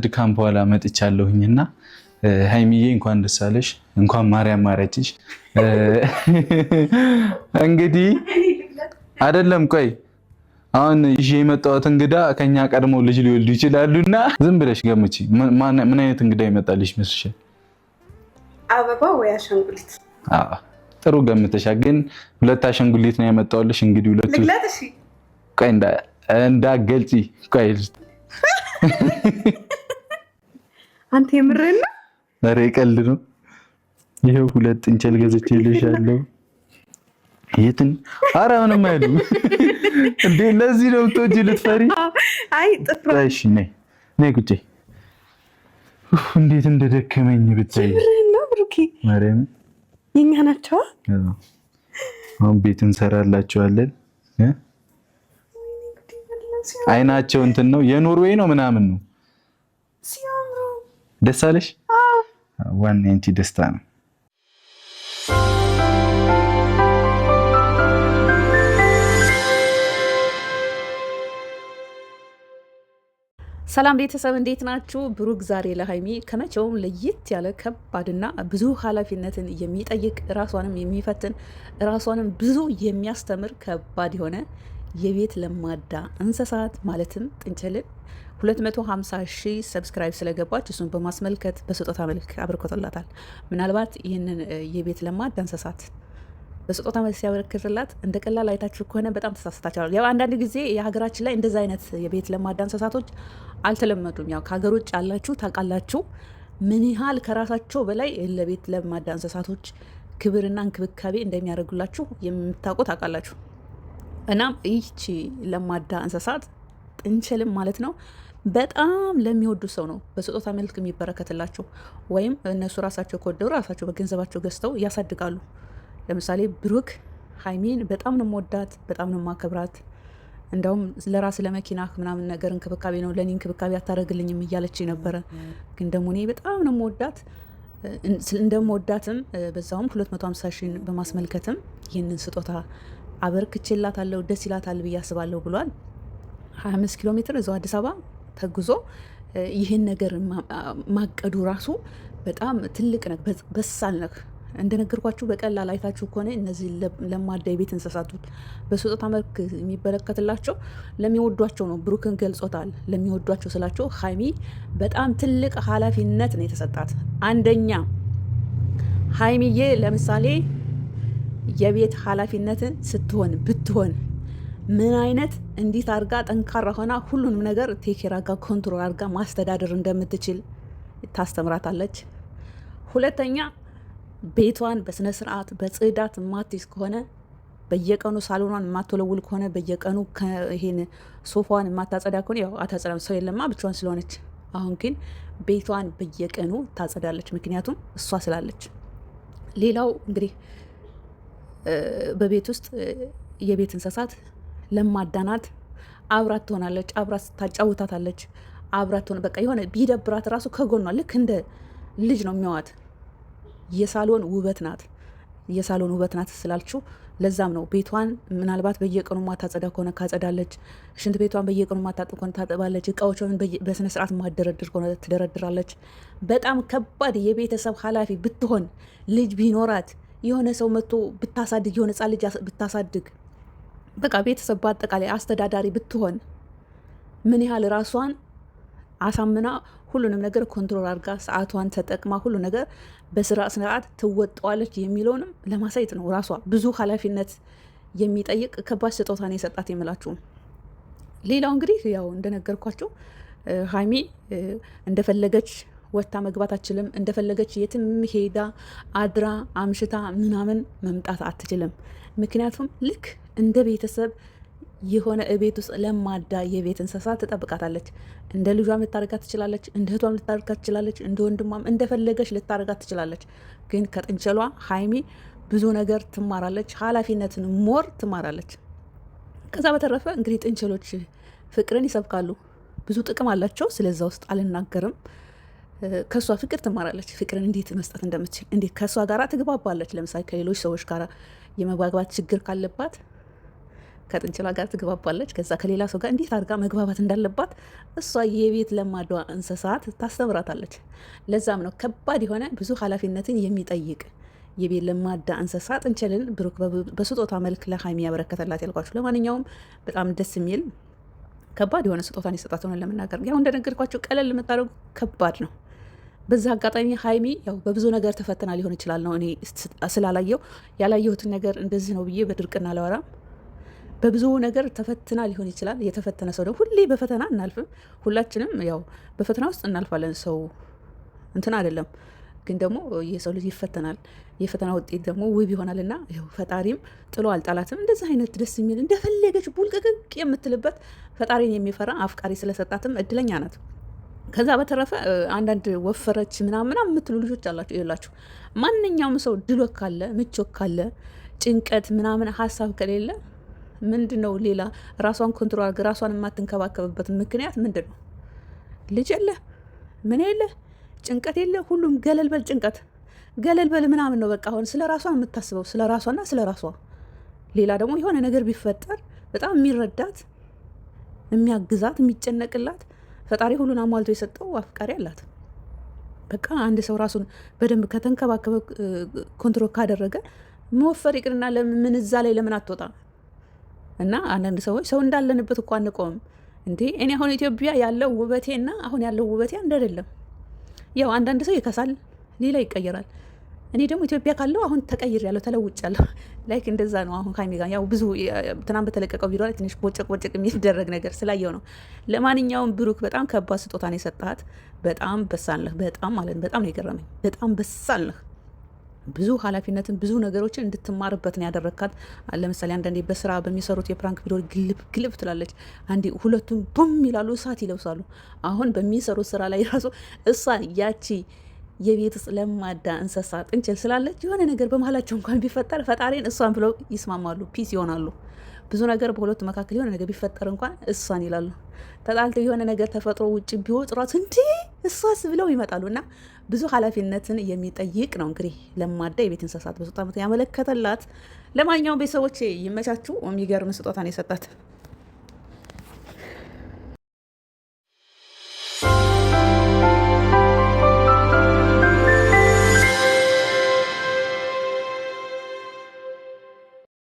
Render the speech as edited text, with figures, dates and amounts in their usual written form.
ድካም በኋላ መጥቻለሁኝና ሃይሚዬ እንኳን ደስ አለሽ፣ እንኳን ማርያም ማረችሽ። እንግዲህ አይደለም ቆይ አሁን ይዤ የመጣሁት እንግዳ ከኛ ቀድሞ ልጅ ሊወልዱ ይችላሉና ዝም ብለሽ ገምቺ። ምን አይነት እንግዳ ይመጣልሽ መስልሽ? አበባ ወይ አሻንጉሊት? ጥሩ ገምተሻል። ግን ሁለት አሻንጉሊት ነው ያመጣሁልሽ። እንግዲህ ሁለቱ ልግለጥሽ? ቆይ እንዳገልጪ ቆይ አንተ የምርህን ነው? ኧረ ቀልድ ነው። ይሄው ሁለት ጥንቸል ገዝቼልሻለሁ። የትን ኧረ ምንም አይደለም እንዴ። ለዚህ ነው ተወጂ ልትፈሪ? አይ ጥፍራ። እሺ ነይ ቁጭ። እንዴት እንደደከመኝ ብታይ። የምርህን ነው ብሩኬ? ማርያም የኛ ናቸው። አሁን ቤት እንሰራላቸዋለን። አይናቸው እንትን ነው የኖርዌይ ነው ምናምን ነው። ሲያምሩ ደስ አለሽ? ዋና አንቺ ደስታ ነው። ሰላም ቤተሰብ እንዴት ናችሁ? ብሩክ ዛሬ ለሃይሚ ከመቼውም ለየት ያለ ከባድና ብዙ ኃላፊነትን የሚጠይቅ ራሷንም የሚፈትን ራሷንም ብዙ የሚያስተምር ከባድ የሆነ የቤት ለማዳ እንስሳት ማለትም ጥንቸልን 250,000 ሰብስክራይብ ስለገባች እሱን በማስመልከት በስጦታ መልክ አበርክቶላታል። ምናልባት ይህንን የቤት ለማዳ እንስሳት በስጦታ መልክ ሲያበረክትላት እንደ ቀላል አይታችሁ ከሆነ በጣም ተሳስታችኋል። ያው አንዳንድ ጊዜ የሀገራችን ላይ እንደዛ አይነት የቤት ለማዳ እንስሳቶች አልተለመዱም። ያው ከሀገር ውጭ ያላችሁ ታውቃላችሁ ምን ያህል ከራሳቸው በላይ ለቤት ለማዳ እንስሳቶች ክብርና እንክብካቤ እንደሚያደርጉላችሁ የምታውቁ ታውቃላችሁ። እናም ይህቺ ለማዳ እንስሳት ጥንቸልም ማለት ነው በጣም ለሚወዱ ሰው ነው በስጦታ መልክ የሚበረከትላቸው። ወይም እነሱ ራሳቸው ከወደዱ ራሳቸው በገንዘባቸው ገዝተው ያሳድጋሉ። ለምሳሌ ብሩክ ሃይሚን በጣም ነው የምወዳት፣ በጣም ነው የማከብራት። እንደውም ለራስ ለመኪና ምናምን ነገር እንክብካቤ ነው ለኔ እንክብካቤ አታደርግልኝም እያለች ነበረ። ግን ደግሞ እኔ በጣም ነው የምወዳት። እንደምወዳትም በዛውም 250,000 በማስመልከትም ይህንን ስጦታ አበርክቼላታለሁ። ደስ ይላታል ብዬ አስባለሁ ብሏል። 25 ኪሎ ሜትር እዛው አዲስ አበባ ተጉዞ ይህን ነገር ማቀዱ ራሱ በጣም ትልቅ ነህ፣ በሳል ነህ። እንደነገርኳችሁ በቀላል አይታችሁ ከሆነ እነዚህ ለማዳ የቤት እንስሳቶች በስጦታ መልክ የሚበረከትላቸው ለሚወዷቸው ነው። ብሩክን ገልጾታል። ለሚወዷቸው ስላቸው ሃይሚ በጣም ትልቅ ኃላፊነት ነው የተሰጣት። አንደኛ ሃይሚዬ ለምሳሌ የቤት ኃላፊነትን ብትሆን ምን አይነት እንዴት አርጋ ጠንካራ ሆና ሁሉንም ነገር ቴኬር አርጋ ኮንትሮል አርጋ ማስተዳደር እንደምትችል ታስተምራታለች። ሁለተኛ ቤቷን በስነ ስርዓት በጽዳት ማትይዝ ከሆነ በየቀኑ ሳሎኗን የማትወለውል ከሆነ በየቀኑ ይሄን ሶፋዋን የማታጸዳ ከሆነ ያው አታጸዳም፣ ሰው የለማ ብቻዋን ስለሆነች። አሁን ግን ቤቷን በየቀኑ ታጸዳለች፣ ምክንያቱም እሷ ስላለች። ሌላው እንግዲህ በቤት ውስጥ የቤት እንስሳት ለማዳናት አብራት ትሆናለች፣ አብራት ታጫውታታለች፣ አብራት ትሆነ በቃ የሆነ ቢደብራት ራሱ ከጎኗ ልክ እንደ ልጅ ነው የሚያዋት። የሳሎን ውበት ናት ስላልችሁ ለዛም ነው ቤቷን ምናልባት በየቀኑ ማታጸዳ ከሆነ ካጸዳለች፣ ሽንት ቤቷን በየቀኑ ማታጥብ ከሆነ ታጥባለች፣ እቃዎቿን በስነ ስርዓት ማደረድር ከሆነ ትደረድራለች። በጣም ከባድ የቤተሰብ ኃላፊ ብትሆን ልጅ ቢኖራት የሆነ ሰው መጥቶ ብታሳድግ የሆነ ሕፃን ልጅ ብታሳድግ በቃ ቤተሰብ በአጠቃላይ አስተዳዳሪ ብትሆን ምን ያህል ራሷን አሳምና ሁሉንም ነገር ኮንትሮል አድርጋ ሰዓቷን ተጠቅማ ሁሉ ነገር በስርዓት ትወጣዋለች የሚለውንም ለማሳየት ነው። ራሷ ብዙ ኃላፊነት የሚጠይቅ ከባድ ስጦታ ነው የሰጣት የምላችሁ። ሌላው እንግዲህ ያው እንደነገርኳቸው ሃይሚ እንደፈለገች ወታ መግባት አትችልም። እንደፈለገች የትም ሄዳ አድራ አምሽታ ምናምን መምጣት አትችልም። ምክንያቱም ልክ እንደ ቤተሰብ የሆነ እቤት ውስጥ ለማዳ የቤት እንስሳ ትጠብቃታለች። እንደ ልጇም ልታደርጋት ትችላለች፣ እንደ እህቷም ልታደርጋት ትችላለች፣ እንደ ወንድሟም እንደፈለገች ልታደርጋት ትችላለች። ግን ከጥንቸሏ ሃይሚ ብዙ ነገር ትማራለች፣ ኃላፊነትን ሞር ትማራለች። ከዛ በተረፈ እንግዲህ ጥንቸሎች ፍቅርን ይሰብካሉ፣ ብዙ ጥቅም አላቸው። ስለዛ ውስጥ አልናገርም። ከእሷ ፍቅር ትማራለች፣ ፍቅርን እንዴት መስጠት እንደምትችል፣ እንዴት ከእሷ ጋር ትግባባለች። ለምሳሌ ከሌሎች ሰዎች ጋር የመግባባት ችግር ካለባት ከጥንችሏ ጋር ትግባባለች። ከዛ ከሌላ ሰው ጋር እንዴት አድርጋ መግባባት እንዳለባት እሷ የቤት ለማዷ እንስሳት ታስተምራታለች። ለዛም ነው ከባድ የሆነ ብዙ ኃላፊነትን የሚጠይቅ የቤት ለማዳ እንስሳ ጥንቸልን ብሩክ በስጦታ መልክ ለሀይሚ ያበረከተላት ያልኳችሁ። ለማንኛውም በጣም ደስ የሚል ከባድ የሆነ ስጦታን የሰጣት ሆነ ለመናገር ያው እንደነገርኳችሁ ቀለል የምታደርጉ ከባድ ነው። በዛ አጋጣሚ ሀይሚ ያው በብዙ ነገር ተፈትና ሊሆን ይችላል ነው እኔ ስላላየው ያላየሁትን ነገር እንደዚህ ነው ብዬ በድርቅና አላወራም። በብዙ ነገር ተፈትና ሊሆን ይችላል። የተፈተነ ሰው ደግሞ ሁሌ በፈተና እናልፍም። ሁላችንም ያው በፈተና ውስጥ እናልፋለን። ሰው እንትን አይደለም፣ ግን ደግሞ የሰው ልጅ ይፈተናል። የፈተና ውጤት ደግሞ ውብ ይሆናል እና ፈጣሪም ጥሎ አልጣላትም። እንደዚህ አይነት ደስ የሚል እንደፈለገች ቡልቅቅቅ የምትልበት ፈጣሪን የሚፈራ አፍቃሪ ስለሰጣትም እድለኛ ናት። ከዛ በተረፈ አንዳንድ ወፈረች ምናምን የምትሉ ልጆች አላችሁ የላችሁ። ማንኛውም ሰው ድሎት ካለ ምቾት ካለ ጭንቀት ምናምን ሀሳብ ከሌለ ምንድን ነው ሌላ ራሷን ኮንትሮል አድርጋ ራሷን የማትንከባከብበት ምክንያት ምንድን ነው? ልጅ የለ ምን የለ ጭንቀት የለ ሁሉም ገለልበል ጭንቀት ገለልበል ምናምን ነው። በቃ አሁን ስለ ራሷ የምታስበው ስለ ራሷና ስለ ራሷ። ሌላ ደግሞ የሆነ ነገር ቢፈጠር በጣም የሚረዳት የሚያግዛት የሚጨነቅላት ፈጣሪ ሁሉን አሟልቶ የሰጠው አፍቃሪ አላት። በቃ አንድ ሰው ራሱን በደንብ ከተንከባከበ ኮንትሮል ካደረገ መወፈር ይቅርና ለምን እዛ ላይ ለምን አትወጣ? እና አንዳንድ ሰዎች ሰው እንዳለንበት እኮ አንቆምም እንዴ። እኔ አሁን ኢትዮጵያ ያለው ውበቴና አሁን ያለው ውበቴ አንድ አይደለም። ያው አንዳንድ ሰው ይከሳል፣ ሌላ ይቀየራል። እኔ ደግሞ ኢትዮጵያ ካለው አሁን ተቀይሬያለሁ፣ ተለውጫለሁ። ላይክ እንደዛ ነው። አሁን ሀይሚ ጋር ያው ብዙ ትናንት በተለቀቀው ቪዲዮ ላይ ትንሽ ቦጨቅ ቦጨቅ የሚደረግ ነገር ስላየው ነው። ለማንኛውም ብሩክ በጣም ከባድ ስጦታን የሰጣት በጣም በሳልህ፣ በጣም ማለት በጣም ነው የገረመኝ። በጣም በሳልህ ብዙ ኃላፊነትን ብዙ ነገሮችን እንድትማርበት ነው ያደረግካት። ለምሳሌ አንዳንዴ በስራ በሚሰሩት የፕራንክ ቪዲዮ ግልብ ትላለች፣ አንዴ ሁለቱም ቡም ይላሉ፣ እሳት ይለብሳሉ። አሁን በሚሰሩት ስራ ላይ ራሱ እሷ ያቺ የቤት ውስጥ ለማዳ እንስሳ ጥንቸል ስላለች የሆነ ነገር በመሀላቸው እንኳን ቢፈጠር ፈጣሪን እሷን ብለው ይስማማሉ፣ ፒስ ይሆናሉ። ብዙ ነገር በሁለቱ መካከል የሆነ ነገር ቢፈጠር እንኳን እሷን ይላሉ። ተጣልተው የሆነ ነገር ተፈጥሮ ውጭ ቢወጥ ራሱ እንዲ እሷስ ብለው ይመጣሉ። እና ብዙ ኃላፊነትን የሚጠይቅ ነው እንግዲህ ለማዳ የቤት እንስሳት በስጦታ ያመለከተላት። ለማንኛውም ቤተሰቦች ይመቻችሁ። የሚገርም ስጦታን የሰጣት